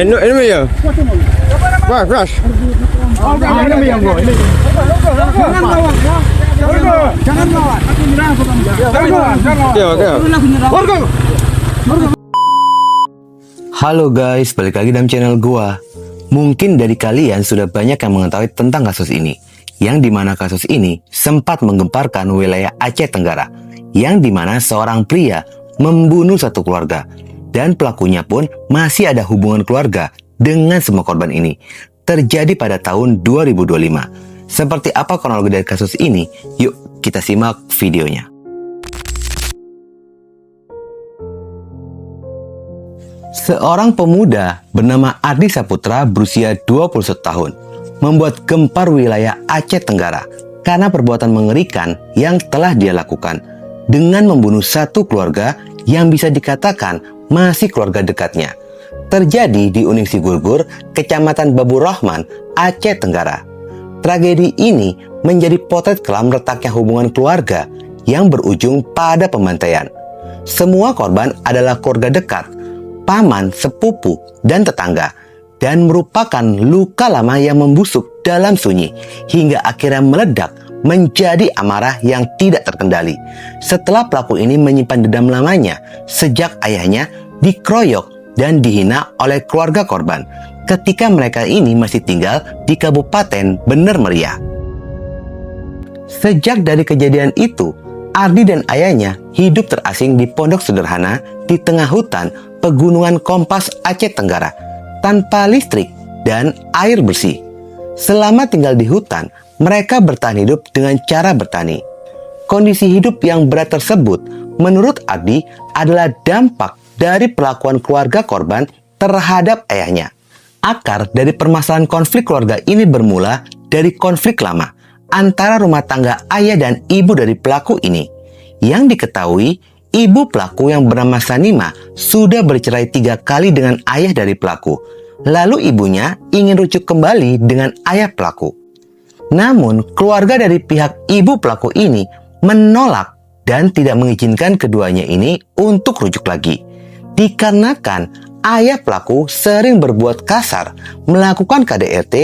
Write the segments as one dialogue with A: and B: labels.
A: Ini ya. Wah, crash.
B: Ini yang gua. Ini. Jangan lawan ya. Jangan lawan. Aku menyerah kok kamu. Jangan.
A: Ya, oke.
B: Warga.
C: Halo guys, balik lagi dalam channel gua. Mungkin dari kalian sudah banyak yang mengetahui tentang kasus ini, yang dimana kasus ini sempat menggemparkan wilayah Aceh Tenggara, yang dimana seorang pria membunuh satu keluarga, dan pelakunya pun masih ada hubungan keluarga dengan semua korban ini. Terjadi pada tahun 2025. Seperti apa kronologi dari kasus ini? Yuk kita simak videonya. Seorang pemuda bernama Ardi Saputra berusia 21 tahun membuat gempar wilayah Aceh Tenggara karena perbuatan mengerikan yang telah dia lakukan dengan membunuh satu keluarga yang bisa dikatakan masih keluarga dekatnya. Terjadi di Uning Sigurgur, Kecamatan Babur Rahman, Aceh Tenggara. Tragedi ini menjadi potret kelam retaknya hubungan keluarga yang berujung pada pembantaian. Semua korban adalah keluarga dekat, paman, sepupu, dan tetangga, dan merupakan luka lama yang membusuk dalam sunyi hingga akhirnya meledak menjadi amarah yang tidak terkendali setelah pelaku ini menyimpan dendam lamanya sejak ayahnya dikeroyok dan dihina oleh keluarga korban ketika mereka ini masih tinggal di Kabupaten Bener Meriah. Sejak dari kejadian itu, Ardi dan ayahnya hidup terasing di pondok sederhana di tengah hutan Pegunungan Kompas Aceh Tenggara tanpa listrik dan air bersih. Selama tinggal di hutan, mereka bertahan hidup dengan cara bertani. Kondisi hidup yang berat tersebut menurut Ardi adalah dampak dari perlakuan keluarga korban terhadap ayahnya. Akar dari permasalahan konflik keluarga ini bermula dari konflik lama antara rumah tangga ayah dan ibu dari pelaku ini. Yang diketahui, ibu pelaku yang bernama Sanima sudah bercerai 3 kali dengan ayah dari pelaku. Lalu ibunya ingin rujuk kembali dengan ayah pelaku. Namun, keluarga dari pihak ibu pelaku ini menolak dan tidak mengizinkan keduanya ini untuk rujuk lagi. Dikarenakan ayah pelaku sering berbuat kasar, melakukan KDRT,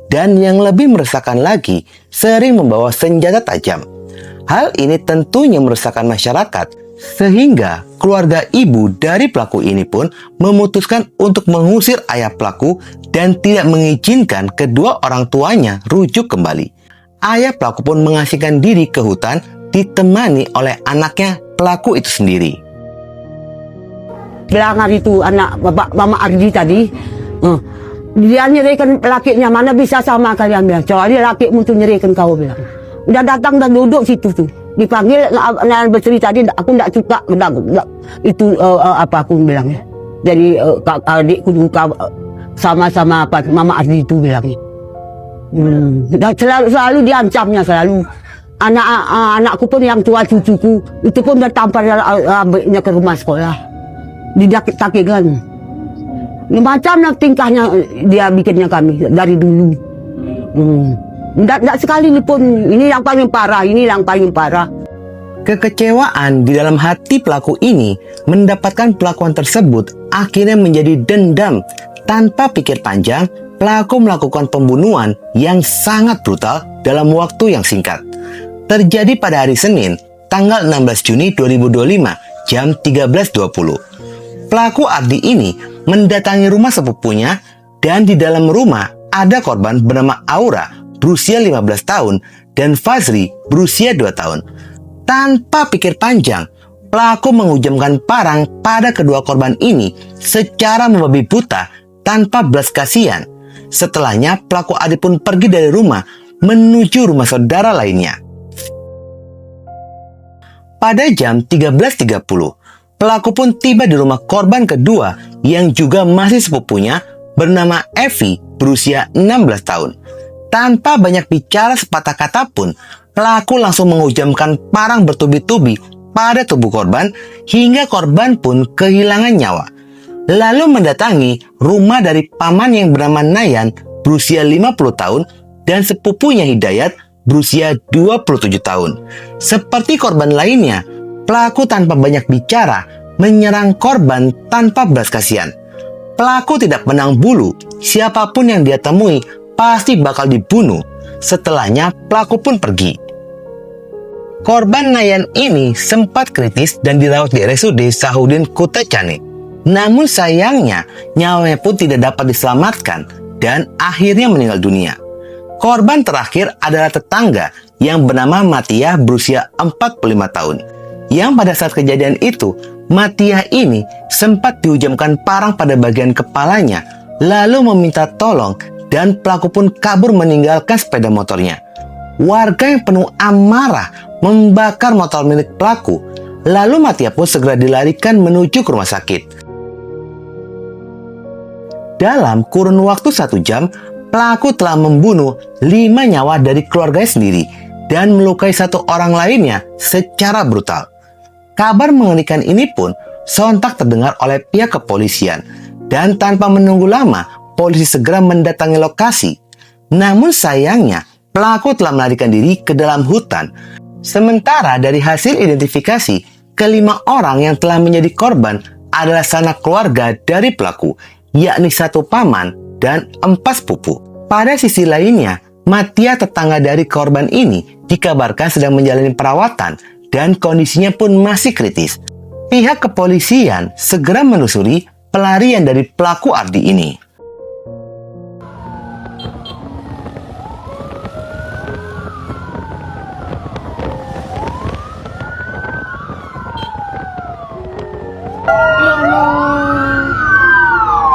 C: dan yang lebih meresahkan lagi, sering membawa senjata tajam. Hal ini tentunya meresahkan masyarakat, sehingga keluarga ibu dari pelaku ini pun memutuskan untuk mengusir ayah pelaku dan tidak mengizinkan kedua orang tuanya rujuk kembali. Ayah pelaku pun mengasingkan diri ke hutan ditemani oleh anaknya pelaku itu sendiri.
D: Bilangan itu anak bapak mama Ardi tadi, dia nyerikan lakinya, mana bisa sama kalian bilang, soalnya laki muncul nyerikan kau bilang. Udah datang dan duduk situ tuh, dipanggil anak bercerita tadi, aku tidak suka itu apa aku bilangnya. Jadi adikku juga sama-sama apa mama Ardi itu bilangnya. Selalu diancamnya selalu. Anakku pun yang tua cucuku itu pun tertampar ambilnya ke rumah sekolah. Ditakikan. Macam tingkahnya dia bikinnya kami dari dulu. Tidak sekali pun, ini yang paling parah.
C: Kekecewaan di dalam hati pelaku ini mendapatkan pelakuan tersebut akhirnya menjadi dendam. Tanpa pikir panjang, pelaku melakukan pembunuhan yang sangat brutal dalam waktu yang singkat. Terjadi pada hari Senin, tanggal 16 Juni 2025, jam 13.20. Pelaku Ardi ini mendatangi rumah sepupunya dan di dalam rumah ada korban bernama Aura berusia 15 tahun dan Fazri berusia 2 tahun. Tanpa pikir panjang, pelaku menghujamkan parang pada kedua korban ini secara membabi buta tanpa belas kasihan. Setelahnya pelaku Ardi pun pergi dari rumah menuju rumah saudara lainnya. Pada jam 13.30, pelaku pun tiba di rumah korban kedua yang juga masih sepupunya bernama Evi berusia 16 tahun. Tanpa banyak bicara sepatah kata pun, pelaku langsung menghujamkan parang bertubi-tubi pada tubuh korban hingga korban pun kehilangan nyawa. Lalu mendatangi rumah dari paman yang bernama Nayan berusia 50 tahun dan sepupunya Hidayat berusia 27 tahun. Seperti korban lainnya, pelaku tanpa banyak bicara menyerang korban tanpa belas kasihan. Pelaku tidak pandang bulu, siapapun yang dia temui pasti bakal dibunuh. Setelahnya pelaku pun pergi. Korban Nayan ini sempat kritis dan dirawat di RSUD Sahudin Kota Cane. Namun sayangnya nyawanya pun tidak dapat diselamatkan dan akhirnya meninggal dunia. Korban terakhir adalah tetangga yang bernama Matia berusia 45 tahun. Yang pada saat kejadian itu, Matia ini sempat dihujamkan parang pada bagian kepalanya, lalu meminta tolong dan pelaku pun kabur meninggalkan sepeda motornya. Warga yang penuh amarah membakar motor milik pelaku, lalu Matia pun segera dilarikan menuju ke rumah sakit. Dalam kurun waktu 1 jam, pelaku telah membunuh 5 nyawa dari keluarganya sendiri dan melukai 1 orang lainnya secara brutal. Kabar mengerikan ini pun sontak terdengar oleh pihak kepolisian dan tanpa menunggu lama, polisi segera mendatangi lokasi. Namun sayangnya, pelaku telah melarikan diri ke dalam hutan. Sementara dari hasil identifikasi, kelima orang yang telah menjadi korban adalah sanak keluarga dari pelaku, yakni 1 paman dan 4 sepupu. Pada sisi lainnya, Matia tetangga dari korban ini dikabarkan sedang menjalani perawatan dan kondisinya pun masih kritis. Pihak kepolisian segera menelusuri pelarian dari pelaku Ardi ini.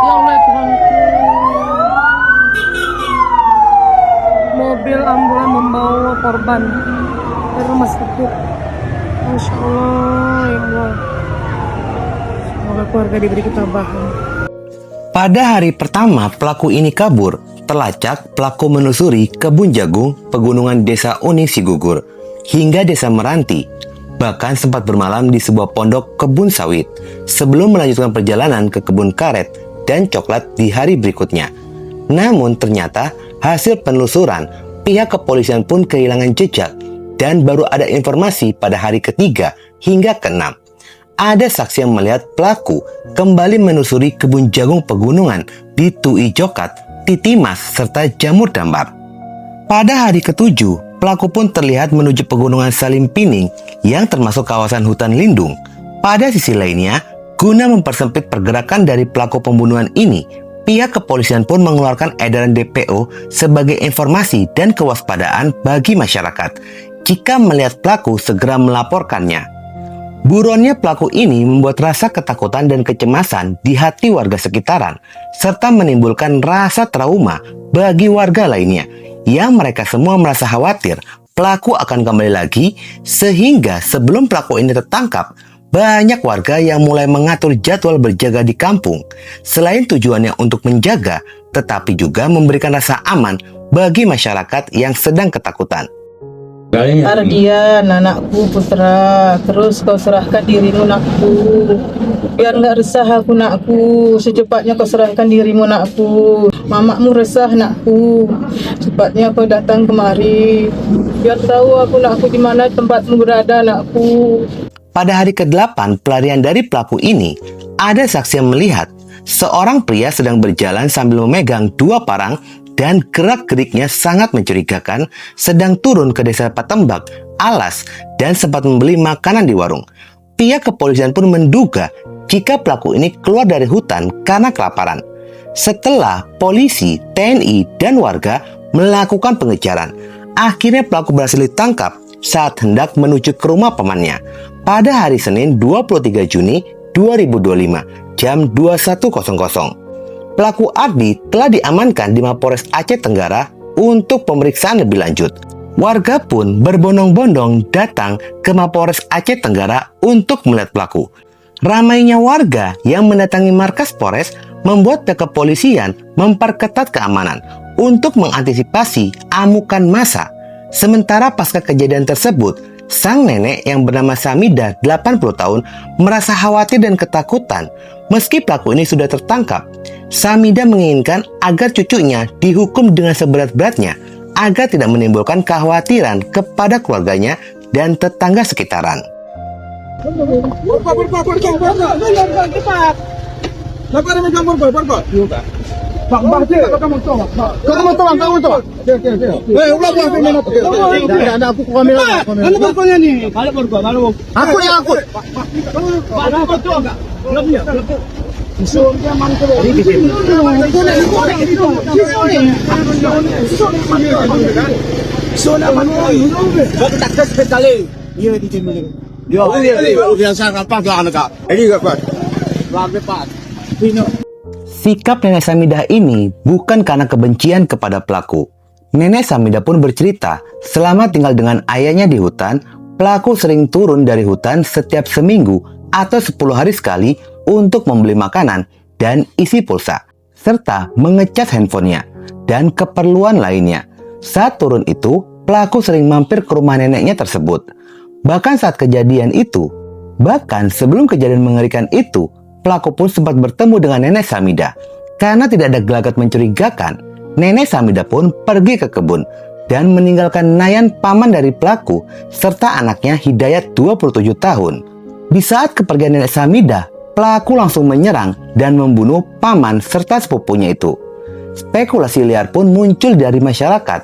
E: Ya Allah Tuhanku. Mobil ambulan membawa korban ke rumah sakit. Masya Allah, ya Allah. Semoga keluarga diberi ketabahan.
C: Pada hari pertama pelaku ini kabur, terlacak pelaku menelusuri kebun jagung pegunungan Desa Uni Sigugur hingga Desa Meranti. Bahkan sempat bermalam di sebuah pondok kebun sawit sebelum melanjutkan perjalanan ke kebun karet dan coklat di hari berikutnya. Namun ternyata hasil penelusuran pihak kepolisian pun kehilangan jejak dan baru ada informasi pada hari ketiga hingga ke-6. Ada saksi yang melihat pelaku kembali menelusuri kebun jagung pegunungan di Tui Jokat, Titimas, serta Jamur Dambar. Pada hari ke-7, pelaku pun terlihat menuju pegunungan Salim Pining yang termasuk kawasan hutan lindung. Pada sisi lainnya, guna mempersempit pergerakan dari pelaku pembunuhan ini, pihak kepolisian pun mengeluarkan edaran DPO sebagai informasi dan kewaspadaan bagi masyarakat. Jika melihat pelaku, segera melaporkannya. Buronnya pelaku ini membuat rasa ketakutan dan kecemasan di hati warga sekitaran, serta menimbulkan rasa trauma bagi warga lainnya, yang mereka semua merasa khawatir pelaku akan kembali lagi, sehingga sebelum pelaku ini tertangkap, banyak warga yang mulai mengatur jadwal berjaga di kampung. Selain tujuannya untuk menjaga, tetapi juga memberikan rasa aman bagi masyarakat yang sedang ketakutan.
E: Ardian, anakku putra, terus kau serahkan dirimu nakku, biar nggak resah aku nakku, secepatnya kau serahkan dirimu nakku, mamakmu resah nakku, cepatnya kau datang kemari, biar tahu aku nakku di mana tempatmu berada nakku.
C: Pada hari ke-8 pelarian dari pelaku ini, ada saksi yang melihat seorang pria sedang berjalan sambil memegang 2 parang dan gerak-geriknya sangat mencurigakan, sedang turun ke desa Patembak, Alas, dan sempat membeli makanan di warung. Pihak kepolisian pun menduga jika pelaku ini keluar dari hutan karena kelaparan. Setelah polisi, TNI, dan warga melakukan pengejaran, akhirnya pelaku berhasil ditangkap saat hendak menuju ke rumah pamannya pada hari Senin 23 Juni 2025 jam 21.00. Pelaku Ardi telah diamankan di Mapores Aceh Tenggara untuk pemeriksaan lebih lanjut. Warga pun berbondong-bondong datang ke Mapores Aceh Tenggara untuk melihat pelaku. Ramainya warga yang mendatangi markas Polres membuat pihak kepolisian memperketat keamanan untuk mengantisipasi amukan massa. Sementara pasca kejadian tersebut, sang nenek yang bernama Samida, 80 tahun, merasa khawatir dan ketakutan. Meski pelaku ini sudah tertangkap, Samida menginginkan agar cucunya dihukum dengan seberat-beratnya agar tidak menimbulkan kekhawatiran kepada keluarganya dan tetangga sekitaran.
B: Dapat dia macam berkor. Pak, kamu tahu. Kamu tahu. Ulah buat ini. Ada aku kamera. Kalau berkornya ni. Kalau berkor. Aku yang aku. Pak, kamu tahu enggak? Belum ya. Isu dia mantu. Isu nak mantu. Baru tak sekali. Dia di sini. Dia sangat pas lah anak. Ini enggak pas. Pak.
C: Sikap Nenek Samidah ini bukan karena kebencian kepada pelaku. Nenek Samidah pun bercerita, selama tinggal dengan ayahnya di hutan, pelaku sering turun dari hutan setiap seminggu atau 10 hari sekali untuk membeli makanan dan isi pulsa, serta mengecas handphonenya dan keperluan lainnya. Saat turun itu, pelaku sering mampir ke rumah neneknya tersebut. Bahkan sebelum kejadian mengerikan itu, pelaku pun sempat bertemu dengan Nenek Samidah. Karena tidak ada gelagat mencurigakan, Nenek Samidah pun pergi ke kebun dan meninggalkan Nayan, paman dari pelaku, serta anaknya Hidayat 27 tahun. Di saat kepergian Nenek Samidah, pelaku langsung menyerang dan membunuh paman serta sepupunya itu. Spekulasi liar pun muncul dari masyarakat,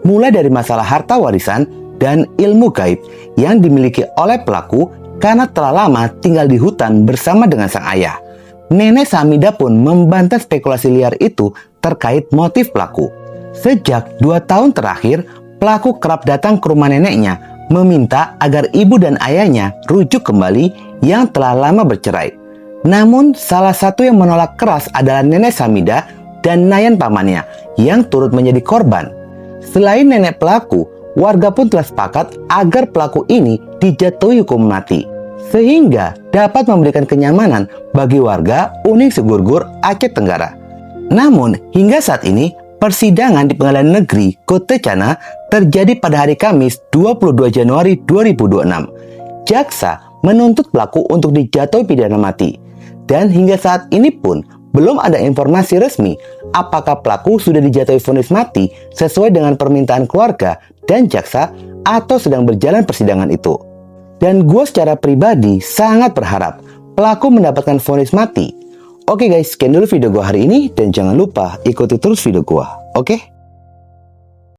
C: mulai dari masalah harta warisan dan ilmu gaib yang dimiliki oleh pelaku karena telah lama tinggal di hutan bersama dengan sang ayah. Nenek Samidah pun membantah spekulasi liar itu terkait motif pelaku. Sejak 2 tahun terakhir, pelaku kerap datang ke rumah neneknya meminta agar ibu dan ayahnya rujuk kembali yang telah lama bercerai. Namun, salah satu yang menolak keras adalah Nenek Samidah dan Nayan pamannya yang turut menjadi korban. Selain nenek pelaku, warga pun telah sepakat agar pelaku ini dijatuhi hukum mati, sehingga dapat memberikan kenyamanan bagi warga Uning Segurgur, Aceh Tenggara. Namun, hingga saat ini, persidangan di Pengadilan Negeri Kota Cana terjadi pada hari Kamis 22 Januari 2026. Jaksa menuntut pelaku untuk dijatuhi pidana mati. Dan hingga saat ini pun belum ada informasi resmi apakah pelaku sudah dijatuhi vonis mati sesuai dengan permintaan keluarga dan jaksa atau sedang berjalan persidangan itu. Dan gue secara pribadi sangat berharap pelaku mendapatkan vonis mati. Oke guys, sekian dulu video gue hari ini dan jangan lupa ikuti terus video gue. Oke?